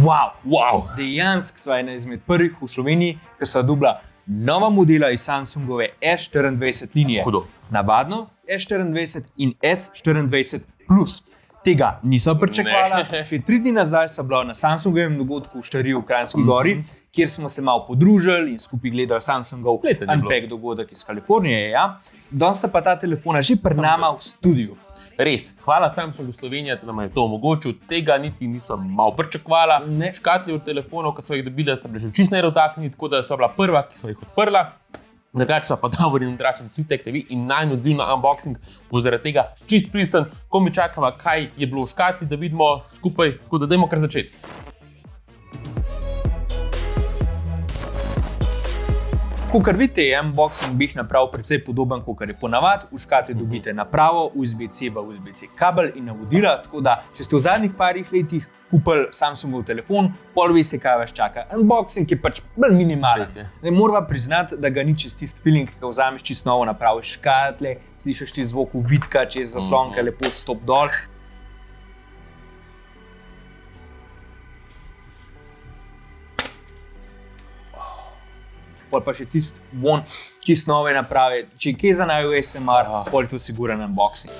Wow. Dejansko sva ena izmed prvih v Sloveniji, ki so dobila nova modela iz Samsungove S24 linije. Hudo. Navadno S24 in S24 Plus. Tega niso pričakovala. Še 3 dni nazaj sem bila na Samsungovem dogodku v Štariju v Kranjski Gori, kjer smo se malo podružili in skupaj gledali Samsungov Unpack dogodek iz Kalifornije. Ja. Danes sta pa ta telefona že pred nama v studiu. Res, hvala Samsungu Slovenija, da nam je to omogočil. Tega niti nisem malo pričakovala. Škatli od telefonov, ki so jih dobili, sta bili že čisto nedotaknjeni, tako da so bila prva, ki so jih odprla. Drugače so pa Davor in Andraž za Sweetek TV in najin odziv na unboxing bo zaradi tega čist pristen. Ko mi čakava, kaj je bilo v škatli, da vidimo skupaj, tako da dajmo kar začeti. Kakor vidite, je unboxing bih naprav precej podoben, kakor je ponavad. V škatli dobite napravo, USB-C pa USB-C kabel in navodila, tako da če ste v zadnjih parih letih kupili Samsungov telefon, pol veste, kaj vas čaka. Unboxing je pač bolj minimalen. Morava priznati, da ga ni čist tisti feeling, ki ga vzameš čist novo napravo iz škatle, slišiš ti zvok uvitka, čez zaslonke, lepo stop dol. Pol pa še tisti von, čist nove naprave. Če je kje za iOS SMR, pol je to siguren unboxing.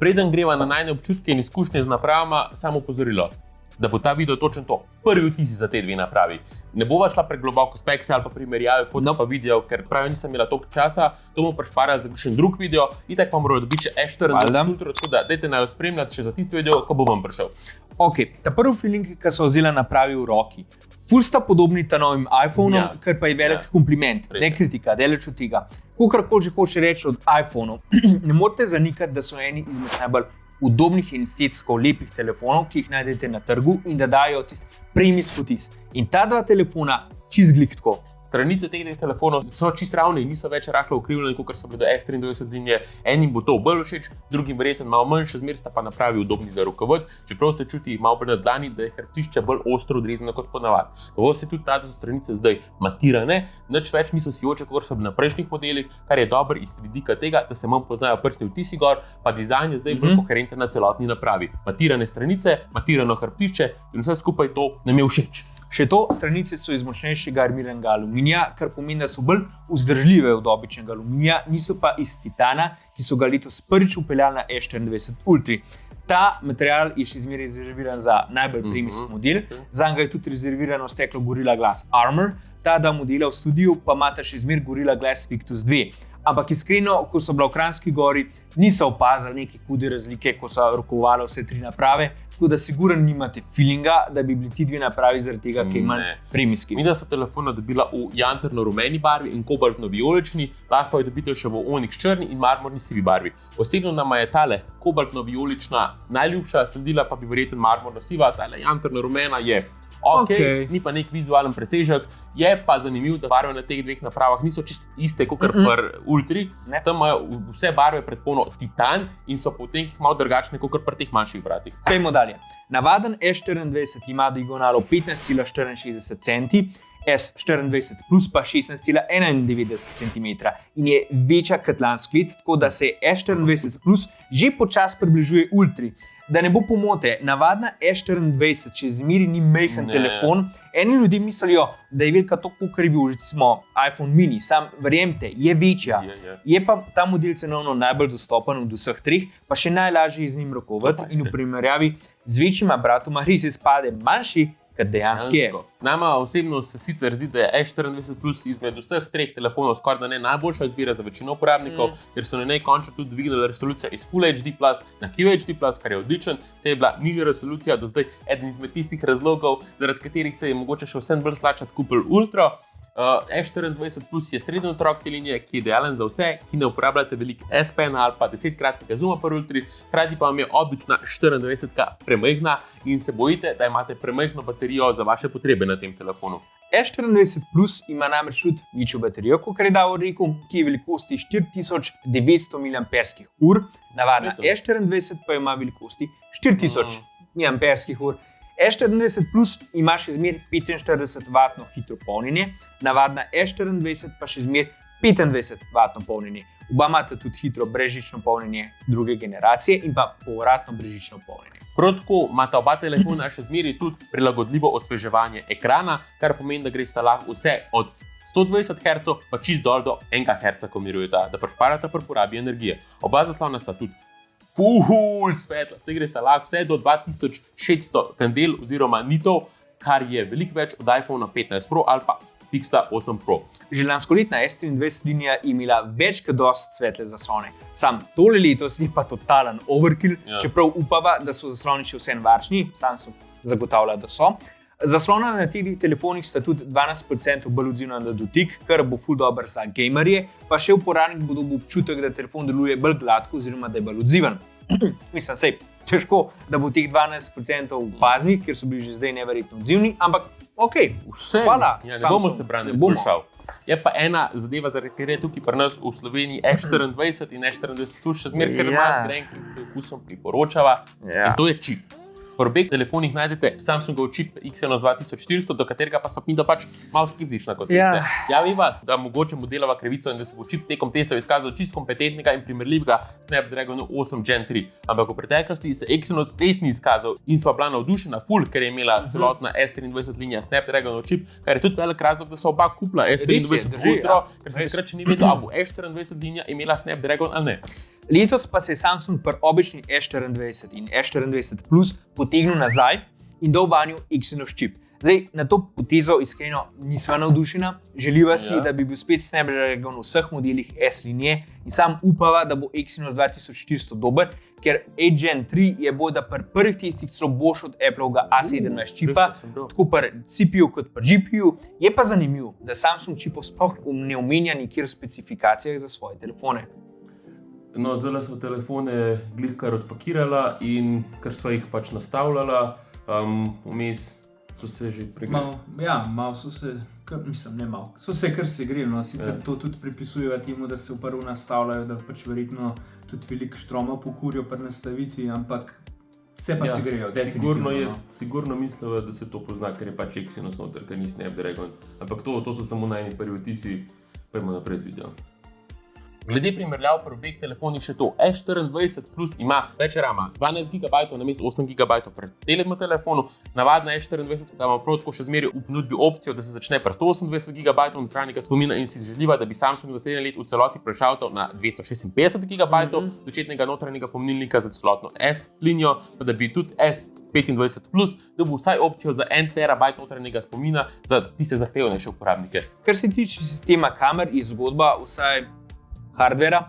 Preden greva na najne občutke in izkušnje z napravama, samo opozorilo, da bo ta video točno to, prvi vtisi za te dve napravi. Ne bova šla pregloboko spekse ali pa primerjave foto pa video, ker pravi nisem imela toliko časa, to bomo prešparali za še drug video, itak pa morajo dobiti še S24 Ultra, tako da dajte naj jo spremljati še za tisti video, ko bo vam prišel. Ok, ta prvi feeling, ki so vzela napravi v roki. Ful sta podobni ta novim iPhonom, kar pa je velik kompliment, ne kritika, daleč od tega. Kakorkoli že hoče reči od iPhonov, ne morete zanikati, da so eni izmed najbolj udobnih in estetsko lepih telefonov, ki jih najdete na trgu in da dajo tisti premijski vtis. In ta dva telefona čist glik tako. Stranice teh dveh telefonov so čist ravne in niso več rahlo ukrivljene, kot so bile do S23 linije. Enim bo to bolj všeč, drugim verjetno malo manj, še zmeraj sta pa napravi udobni za rokovod, čeprav se čuti malo bolj na dlani, da je hrbtišče bolj ostro odrezano kot ponavad. To se tudi ta stranice zdaj matirane, nič več niso sijoče, kot so bile na prejšnjih modelih, kar je dobro iz vidika tega, da se manj poznajo prstni vtisi gor, pa dizajn je zdaj bolj koherenten na celotni napravi. Matirane stranice, matirano hrbtišče in vse skupaj to nam je všeč. Še to, stranice so iz močnejšega armiranega aluminija, kar pomeni, da so bolj vzdržljive od običnega aluminija, niso pa iz titana, ki so ga letos prvič vpeljali na S24 Ultra. Ta material je še zmeraj rezerviran za najbolj premijski model, zanj ga je tudi rezervirano steklo Gorilla Glass Armor, ta dva modela v studiu pa imata še zmeraj Gorilla Glass Victus 2. Ampak iskreno, ko so bila v Kranjski Gori, niso opazili neke hude razlike, ko so rokovali vse 3 naprave, tako da sigurno nimate feelinga, da bi bili ti 2 napravi zaradi tega, ker je manj premijski. Midva so telefona dobila v jantarno-rumeni barvi in kobaltno-vijolični, lahko jo dobite še v onyx črni in marmorni sivi barvi. Osebno nama je tale kobaltno-vijolična najljubša, sledila pa bi verjetno marmorna siva, tale jantarno-rumena je ok, ni pa nek vizualen presežek, je pa zanimiv, da barve na teh dveh napravah niso čisto iste kot pri Ultri, tam imajo vse barve predpolno titan in so po tenkih malo drugačne kot pri teh manjših vratih. Pojdimo dalje. Navaden S24 ima diagonalo 15,64 cm, S24 Plus pa 16,91 cm in je večja kot lansko leto, tako da se S24 Plus že počasi približuje Ultri. Da ne bo pomote, navadna S24 še zmeraj ni majhen telefon. Eni ljudje mislijo, da je velika toliko, kot je bil recimo iPhone mini. Sam verjemite, je večja. Je pa ta model cenovno najbolj dostopen od vseh 3, pa še najlažje z njim rokovati in v primerjavi z večjima bratoma res izpade manjši, kot dejansko je. Nama osebno se sicer zdi, da je S24 Plus izmed vseh 3 telefonov skoraj da ne najboljša izbira za večino uporabnikov, ker so na njej končno tudi dvignili resolucijo iz Full HD+, na QHD+, kar je odličen, se je bila nižja resolucija, do zdaj eden izmed tistih razlogov, zaradi katerih se je mogoče še vsem bolj splačati kupili Ultra. S24 Plus je srednji otrok te linije, ki je idealen za vse, ki ne uporabljate veliko S-Pena ali pa 10-kratnega zooma pri Ultri, hkrati pa vam je obična 24-ka premajhna in se bojite, da imate premajhno baterijo za vaše potrebe na tem telefonu. S24 Plus ima namreč tudi večjo baterijo, kot je Davor rekel, ki je velikosti 4900 mAh, navadna S24 pa ima velikosti 4000 mAh. S24 Plus ima še zmeraj 45W hitro polnjenje, navadna S24 pa še zmeraj 25W polnjenje. Oba imata tudi hitro brezžično polnjenje druge generacije in pa povratno brezžično polnjenje. Prav tako imata oba telefona še zmeraj tudi prilagodljivo osveževanje ekrana, kar pomeni, da gresta lahko vse od 120 Hz pa čist dol do 1 Hz, ko mirujeta, da šparata pri porabi energije. Oba zaslona sta tudi full svetla, se gresta lahko vse do 2600 kandel oziroma nitov, kar je veliko več od iPhone 15 Pro ali pa Pixela 8 Pro. Že lanskoletna S23 linija je imela več kot dosti svetle zaslone. Sam tole letos je pa totalen overkill, čeprav upava, da so zasloni še vseeno varčni, Samsung zagotavlja, da so. Zaslona na teh telefonih sta tudi 12% bolj odzivna na dotik, kar bo ful dober za gamerje, pa še uporabnik bo dobil občutek, da telefon deluje bolj gladko oziroma da je bolj odziven. Mislim, sej težko, da bo teh 12% opaznih, ker so bili že zdaj neverjetno odzivni, ampak ok, hvala. Ja, ne bomo se branili, izboljšal. Je pa ena zadeva, zaradi katero je tukaj pri nas v Sloveniji S24 in S24 Plus še zmeraj kar malo z grenkim okusom priporočava, in to je čip. Pri obeh telefonih najdete Samsungov čip Exynos 2400, do katerega pa so mi pač malo skeptična kot veste. Ja, veva, da mogoče mu delava krivico in da se bo čip tekom testov izkazal čist kompetentnega in primerljivega Snapdragon 8 Gen 3. Ampak v preteklosti se Exynos res ni izkazal in sva bila navdušena ful, ker je imela celotna S23 linija Snapdragonov čip, kar je tudi velik razlog, da so oba kupila S23 Ultra, ker se takrat še ni vedel, ali bo S24 linija imela Snapdragon ali ne. Letos pa se je Samsung pri obični S24 in S24 Plus potegnil nazaj in dal vanjo Exynos čip. Zdaj, na to potezo iskreno nisva navdušena, želiva si, da bi bil spet Snapdragon v vseh modelih S linije in sam upava, da bo Exynos 2400 dober, ker 8 Gen 3 je bolj, da pri prvih testih celo boljši od Applovega A17 čipa, tako pri CPU kot pri GPU. Je pa zanimivo, da Samsung čipov sploh ne omenja nikjer v specifikacijah za svoje telefone. No, zdaj so telefone glih kar odpakirala in ker sva jih pač nastavljala, vmes so se že pregreli. Malo so se, mislim, ne malo, so se kar segreli, no, sicer to tudi pripisujejo temu, da se v prvo nastavljajo, da pač verjetno tudi veliko štroma pokurijo pri nastavitvi, ampak se pa segrejo, definitivno. Sigurno mislijo, da se to pozna, ker je pač Exynos noter, ker ni Snapdragon, ampak to so samo najni prvi vtisi, pojmo naprej z videom. Glede primerjav pri obeh telefonih še to, S24 Plus ima več rama, 12 GB namesto 8 GB pri tem telefonu, navadna S24 pa ima prav tako še zmeraj v ponudbi opcijo, da se začne pri 128 GB notranjega spomina in si želiva, da bi Samsung za 7 let v celoti prešaltal na 256 GB začetnega notranjega pomnilnika za celotno S linijo, pa da bi tudi S25 Plus dobil vsaj opcijo za 1 TB notranjega spomina za tiste zahtevnejše uporabnike. Kar se tiče sistema kamer, je zgodba vsaj hardvera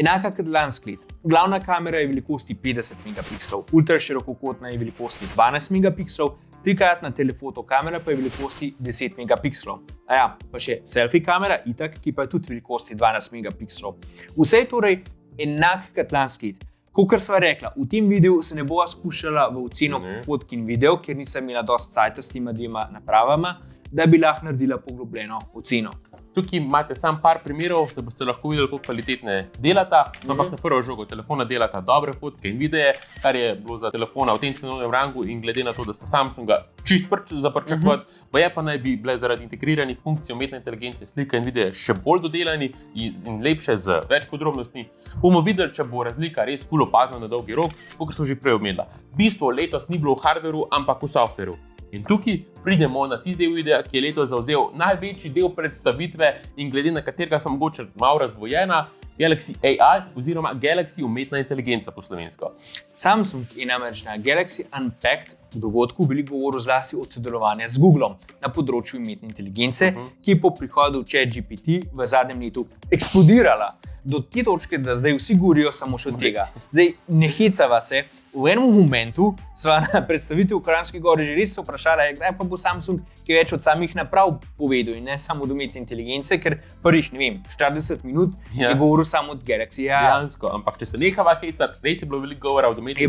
enaka kot lansko leto. Glavna kamera je velikosti 50 megapikslov, ultraširokokotna je velikosti 12 megapikslov, trikratna telefoto kamera pa je velikosti 10 megapikslov. Pa še selfie kamera, itak, ki pa je tudi velikosti 12 megapikslov. Vse je torej enak kot lansko leto. Kakor sva rekla, v tem videu se ne bova spuščala v oceno fotk in video, ker nisem imela dosti cajta s tema dvema napravama, da bi lahko naredila poglobljeno oceno. Tukaj imate samo par primerov, da boste lahko videli, kako kvalitetne delata, ampak na prvo žogo telefona delata dobre fotke in videe, kar je bilo za telefona v tem cenovnem rangu in glede na to, da sta Samsunga čist za pričakovati, pa naj bi bile zaradi integriranih funkcij umetne inteligence slike in videe še bolj dodelani in lepše z več podrobnostmi. Bomo videli, če bo razlika res ful opazna na dolgi rok, kot sem že prej omenila. Bistvo letos ni bilo v hardveru, ampak v softveru. In tukaj pridemo na tisti del videa, ki je letos zavzel največji del predstavitve in glede na katerega sem mogoče malo razdvojena, Galaxy AI oziroma Galaxy umetna inteligenca po slovensko. Samsung je namreč na Galaxy Unpacked v dogodku veliko govoril zlasti od sodelovanja z Googlom na področju umetne inteligence, ki je po prihodu ChatGPT v zadnjem letu eksplodirala do te točke, da zdaj vsi govorijo samo še od tega. Zdaj, ne hecava se, v enem momentu sva na predstavitev v Kranjski Gori že res se vprašala, kdaj pa bo Samsung kaj več od samih naprav povedal in ne samo od umetne inteligence, ker prvih, 40 minut je govoril samo od Galaxy. Dejansko, ampak če se nehava hecati, res je bilo veliko govora od umetne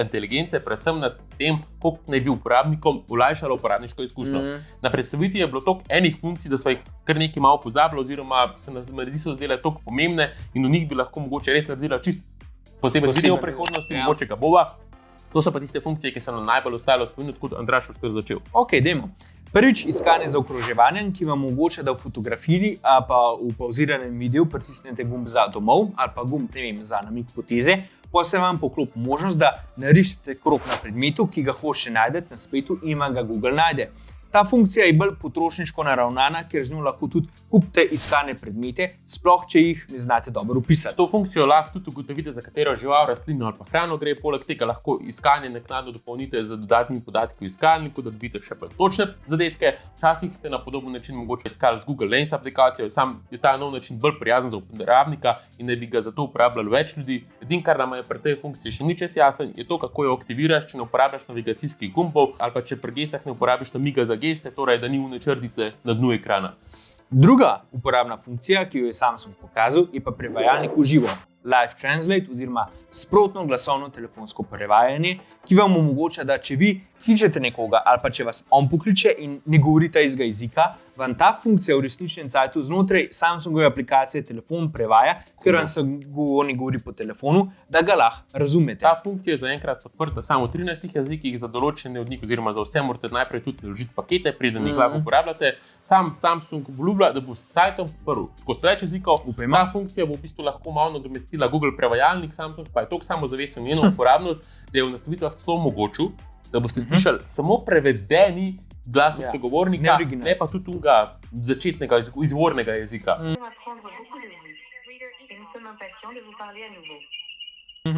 inteligence, predvsem na tem, koliko naj bi uporabnikom olajšalo uporabniško izkušnjo. Na predstavitvi je bilo toliko enih funkcij, da sva jih kar nekaj malo pozabila oziroma se nam zdi so zdele toliko pomembne in v njih bi lahko mogoče res naredila čist posebej video v prihodnosti, mogoče ga bova. To so pa tiste funkcije, ki so nam najbolj ostale v spominu, kot Andraž skoro začel. Ok, dajmo. Prvič, iskanje z zaokroževanjem, ki vam omogoča, da v fotografiji ali pa v pauziranem videu pritisnete gumb za domov ali pa gumb, za namig poteze, pa se vam poklopi možnost, da narišete krog na predmetu, ki ga hočete najti na spletu in vam ga Google najde. Ta funkcija je bolj potrošniško naravnana, ker z njo lahko tudi kupite iskane predmete, sploh če jih ne znate dobro opisati. S to funkcijo lahko tudi ugotovite, za katero žival, rastlino ali pa hrano gre, poleg tega lahko iskanje naknadno dopolnite z dodatnimi podatki v iskalniku, da dobite še bolj točne zadetke. Včasih ste na podoben način mogoče iskali z Google Lens aplikacijo, sam je ta nov način bolj prijazen za uporabnika in da bi ga zato uporabljalo več ljudi. Edino, kar nam je pri tej funkciji še ni čisto jasen, je to, kako jo aktiviraš, če ne uporabljaš navigacijskih gumbov ali pa če pri gestah ne uporabiš namiga za geste, torej da ni une črtice na dnu ekrana. Druga uporabna funkcija, ki jo je Samsung pokazal, je pa prevajalnik v živo. Live Translate oziroma sprotno glasovno telefonsko prevajanje, ki vam omogoča, da če vi kličete nekoga ali pa če vas on pokliče in ne govorite istega jezika, vam ta funkcija v resničnem času znotraj Samsungove aplikacije telefon prevaja, ker vam se govornik govori po telefonu, da ga lahko razumete. Ta funkcija je zaenkrat podprta samo v 13 jezikih, za določene od njih oziroma za vse morate najprej tudi naložiti pakete, preden jih lahko uporabljate. Sam Samsung obljublja, da bo s cajtom podprl skozi več jezikov. Ta funkcija bo v bistvu lahko malo nadomestila Google prevajalnik, Samsung pa je toliko samozavesten v njeno uporabnost, da je v nastavitvah celo omogočil, da boste slišali samo prevedeni glas od sogovornika, ne pa tudi tega začetnega izvornega jezika.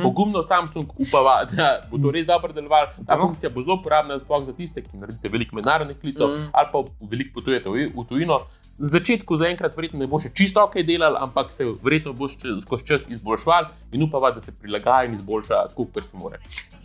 Pogumno Samsung upava, da bo to res dobro delovalo. Ta funkcija bo zelo uporabna sploh za tiste, ki naredite veliko mednarodnih klicev ali pa veliko potujete v tujino. Na začetku zaenkrat verjetno ne bo še čisto ok delal, ampak se verjetno bo skozi čas izboljšval in upava, da se prilagaja in izboljša tako, kar se more.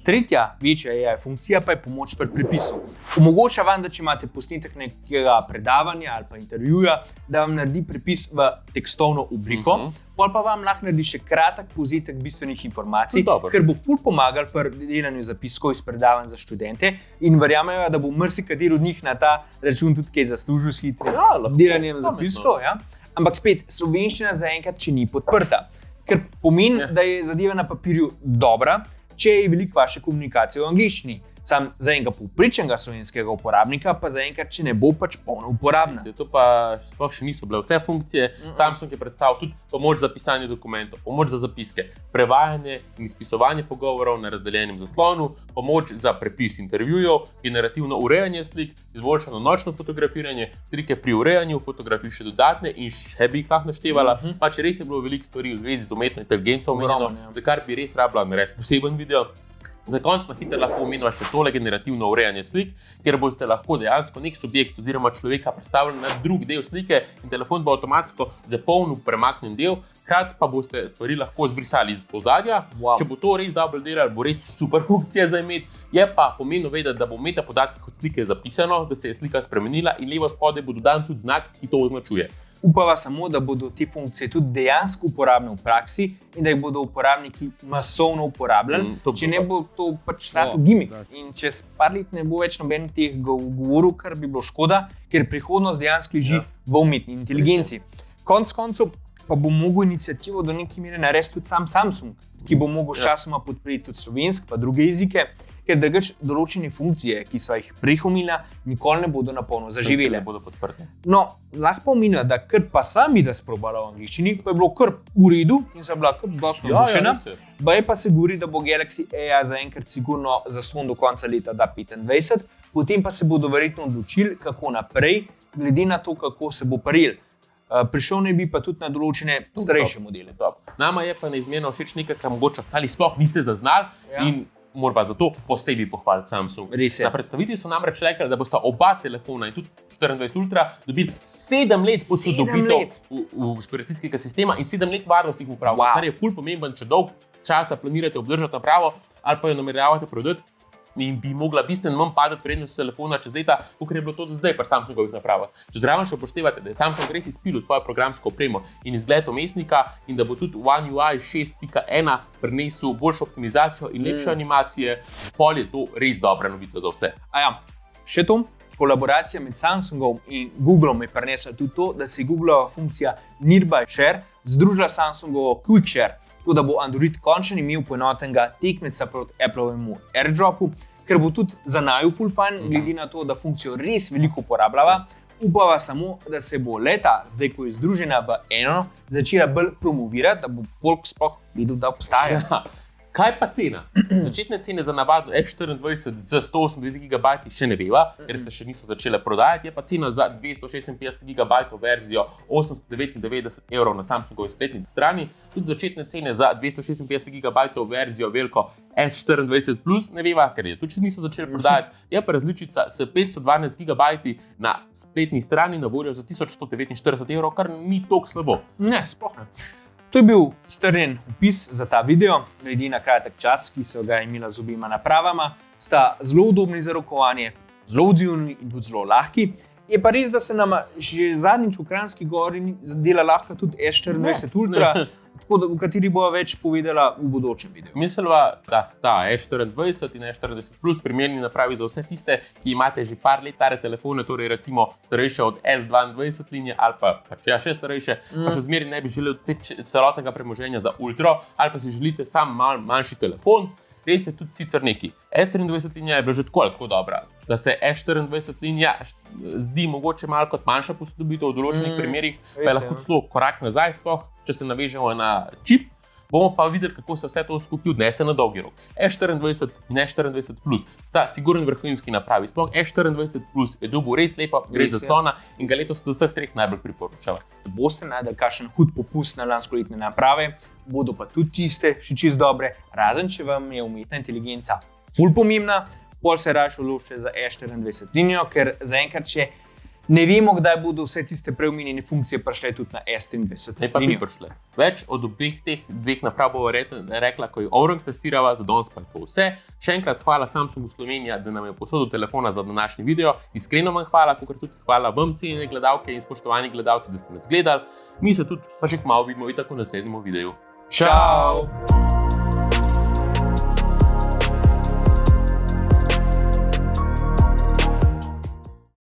Tretja večja AI funkcija pa je pomoč pri prepisu. Omogoča vam, da če imate posnetek nekega predavanja ali pa intervjuja, da vam naredi prepis v tekstovno obliko, pol pa vam lahko naredi še kratek povzetek bistvenih informacij, ker bo ful pomagal pri delanju zapiskov iz predavanj za študente in verjamejo, da bo marsikateri od njih na ta račun tudi kaj zaslužil s hitrim delanjem zapiskov. Ja? Ampak spet, slovenščina zaenkrat še ni podprta, ker pomeni, da je zadeva na papirju dobra, če je veliko vaše komunikacije v angleščini. Sam za enega povprečnega slovenskega uporabnika pa zaenkrat, če ne bo pač polno uporabna. To pa sploh še niso bile vse funkcije. Samsung je predstavil tudi pomoč za pisanje dokumentov, pomoč za zapiske, prevajanje in izpisovanje pogovorov na razdeljenem zaslonu, pomoč za prepis intervjujev, generativno urejanje slik, izboljšano nočno fotografiranje, trike pri urejanju fotografij še dodatne in še bi jih lahko naštevala. Pač res je bilo veliko stvari v zvezi z umetno inteligenco omenjeno, za kar bi res rabila narediti poseben video. Za konec na hitro lahko omenila še tole generativno urejanje slik, kjer boste lahko dejansko nek subjekt oziroma človeka predstavili na drug del slike in telefon bo avtomatsko zapolnil premaknen del, hkrati pa boste stvari lahko zbrisali iz ozadja. Če bo to res dobro delalo, bo res super funkcija za imeti. Je pa pomembno vedeti, da bo v metapodatkih od slike zapisano, da se je slika spremenila in levo spodaj bo dodan tudi znak, ki to označuje. Upava samo, da bodo te funkcije tudi dejansko uporabne v praksi in da jih bodo uporabniki masovno uporabljali, če ne bo to pač rato gimik. In čez par let ne bo več noben teh govorov, kar bi bilo škoda, ker prihodnost dejansko leži v umetni inteligenci. Konec koncev pa bo mogel iniciativo do neke mere narediti tudi sam Samsung, ki bo mogel sčasoma podpreti tudi slovenski pa druge jezike, ker drugače določene funkcije, ki so jih prej omenila, nikoli ne bodo na polno zaživele. No, lahko pa omenila, da kar pa sami da sprobala v angleščini, pa je bilo kar v redu in so bila kar dosti navdušena. Baje pa se govori, da bo Galaxy AI zaenkrat sigurno zaslon do konca leta 2025, potem pa se bodo verjetno odločili, kako naprej, glede na to, kako se bo paril. Prišel ne bi pa tudi na določene starejše modele. Nama je pa neizmerno všeč nekaj, kar mogoče ostali sploh niste zaznali in morava zato posebej pohvaliti Samsung. Na predstavitvi so namreč rekli, da bosta oba telefona in tudi 24 Ultra dobili 7 let posodobitev v operacijskega sistema in 7 let varnostnih uprav, kar je ful pomemben, če dolg časa planirate obdržati napravo ali pa jo nameravate prodati in bi mogla bistveno manj padati vrednost telefona čez leta, kot je bilo to zdaj pri Samsungovih napravah. Če zraven še upoštevate, da je Samsung res izpilil svojo programsko opremo in izgled vmesnika in da bo tudi One UI 6.1 prinesel boljšo optimizacijo in lepše animacije, pol je to res dobra novica za vse. Še to, kolaboracija med Samsungom in Googlom je prinesla tudi to, da se je Googleova funkcija Nearby Share združila Samsungovo Quick Share. tako da bo Android končno imel poenotenega tekmeca proti Applovemu AirDropu, ker bo tudi za naju full fun, glede na to, da funkcijo res veliko uporabljava. Upava samo, da se bo leta, zdaj ko je združena v eno, začela bolj promovirati, da bo folk sploh videl, da obstaja. Ja. Kaj pa cena? Začetne cene za navadno S24 z 128 GB še ne veva, ker se še niso začele prodajati, je pa cena za 256 GB verzijo 899 € na Samsungovi spletni strani, tudi začetne cene za 256 GB verzijo veliko S24 Plus ne veva, ker je tudi niso začele prodajati, je pa različica s 512 GB na spletni strani na voljo za 1149 €, kar ni toliko slabo. Ne, sploh ne. To je bil strnjen opis za ta video, glede na kratek čas, ki so ga imela z obima napravama, sta zelo udobni za rokovanje, zelo odzivni in tudi zelo lahki. Je pa res, da se nam že zadnjič v Kranjski Gori zdela lahka tudi S24 Ultra, tako da, v kateri bova več povedala v bodočem videu. Mislila, da sta S24 in S24 Plus primerni napravi za vse tiste, ki imate že par let stare telefone, torej recimo starejše od S22 linije ali pa še starejše, pa še zmeraj ne bi želeli celotnega premoženja za Ultra ali pa si želite sam manjši telefon. Res je tudi sicer neki. S23 linija je bila že tako dobra, da se S24 linija zdi mogoče malo kot manjša posodobitev v določenih primerih, pa je lahko celo korak nazaj, sploh če se navežemo na čip. Bomo pa videli, kako se vse to skupaj odnese na dolgi rok. S24 in S24 Plus sta sigurno vrhunski napravi. Sploh S24 Plus je dobil res lepo, gre za slona in ga letos do vseh treh najbolj priporočava. Boste najdeli kakšen hud popust na lanskoletne naprave, bodo pa tudi čiste, še čist dobre, razen če vam je umetna inteligenca ful pomembna, pol se raje odločite za S24 linijo, ker zaenkrat še ne vemo, kdaj bodo vse tiste preomenjene funkcije prišle tudi na S23 ne pa bi prišle. Več od obeh teh dveh naprav bo rekla, ko jo Orange testirava, za danes pa je to vse. Še enkrat hvala Samsungu Slovenija, da nam je posodil telefona za današnji video. Iskreno vam hvala, kakor tudi hvala vam, cenjene gledalke in spoštovani gledalci, da ste nas gledali. Mi se tudi pa še kmalu vidimo itak v naslednjem videu. Čau!